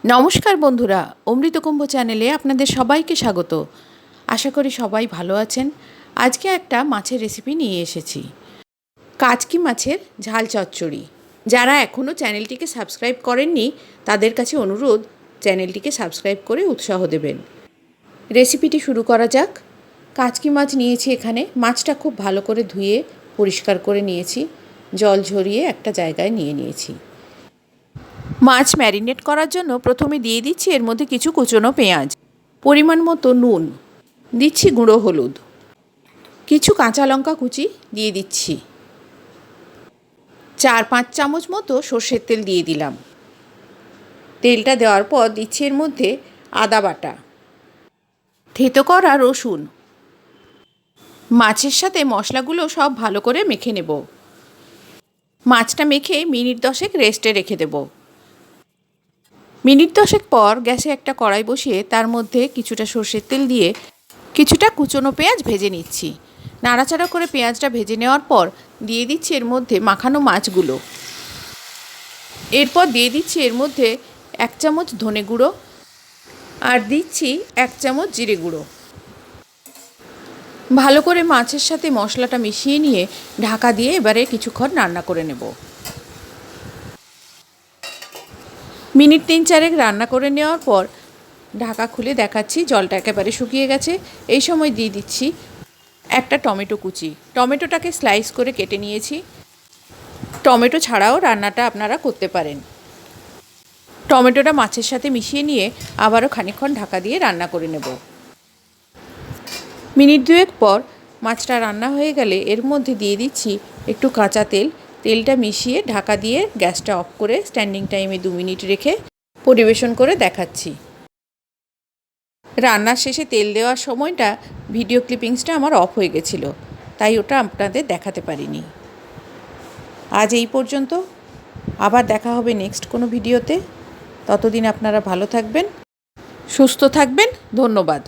নমস্কার বন্ধুরা, অমৃত কুম্ভ চ্যানেলে আপনাদের সবাইকে স্বাগত। আশা করি সবাই ভালো আছেন। আজকে একটা মাছের রেসিপি নিয়ে এসেছি, কাচকি মাছের ঝাল চচ্চড়ি। যারা এখনও চ্যানেলটিকে সাবস্ক্রাইব করেননি তাদের কাছে অনুরোধ, চ্যানেলটিকে সাবস্ক্রাইব করে উৎসাহ দেবেন। রেসিপিটি শুরু করা যাক। কাচকি মাছ নিয়েছি এখানে। মাছটা খুব ভালো করে ধুয়ে পরিষ্কার করে নিয়েছি, জল ঝরিয়ে একটা জায়গায় নিয়ে নিয়েছি। মাছ ম্যারিনেট করার জন্য প্রথমে দিয়ে দিচ্ছি এর মধ্যে কিছু কুচনো পেঁয়াজ, পরিমাণ মতো নুন, দিচ্ছি গুঁড়ো হলুদ, কিছু কাঁচা লঙ্কা কুচি দিয়ে দিচ্ছি, 4-5 চামচ মতো সর্ষের তেল দিয়ে দিলাম। তেলটা দেওয়ার পর দিচ্ছি এর মধ্যে আদা বাটা, থেতো করা রসুন। মাছের সাথে মশলাগুলো সব ভালো করে মেখে নেব। মাছটা মেখে মিনিট 10 রেস্টে রেখে দেব। মিনিট 10 পর গ্যাসে একটা কড়াই বসিয়ে তার মধ্যে কিছুটা সর্ষের তেল দিয়ে কিছুটা কুচনো পেঁয়াজ ভেজে নিচ্ছি। নাড়াচাড়া করে পেঁয়াজটা ভেজে নেওয়ার পর দিয়ে দিচ্ছি এর মধ্যে মাখানো মাছগুলো। এরপর দিয়ে দিচ্ছি এর মধ্যে 1 চামচ ধনে গুঁড়ো আর দিচ্ছি 1 চামচ জিরে গুঁড়ো। ভালো করে মাছের সাথে মশলাটা মিশিয়ে নিয়ে ঢাকা দিয়ে এবারে কিছুক্ষণ রান্না করে নেব। মিনিট 3-4 রান্না করে নেওয়ার পর ঢাকা খুলে দেখাচ্ছি, জলটা একেবারে শুকিয়ে গেছে। এই সময় দিয়ে দিচ্ছি একটা টমেটো কুচি। টমেটোটাকে স্লাইস করে কেটে নিয়েছি। টমেটো ছাড়াও রান্নাটা আপনারা করতে পারেন। টমেটোটা মাছের সাথে মিশিয়ে নিয়ে আবারও খানিকক্ষণ ঢাকা দিয়ে রান্না করে নেব। মিনিট 2 পর মাছটা রান্না হয়ে গেলে এর মধ্যে দিয়ে দিচ্ছি একটু কাঁচা তেল। তেলটা মিশিয়ে ঢাকা দিয়ে গ্যাসটা অফ করে স্ট্যান্ডিং টাইমে 2 মিনিট রেখে পরিবেশন করে দেখাচ্ছি। রান্নার শেষে তেল দেওয়ার সময়টা ভিডিও ক্লিপিংসটা আমার অফ হয়ে গেছিলো, তাই ওটা আপনাদের দেখাতে পারিনি। আজ এই পর্যন্ত, আবার দেখা হবে নেক্সট কোনো ভিডিওতে। ততদিন আপনারা ভালো থাকবেন, সুস্থ থাকবেন। ধন্যবাদ।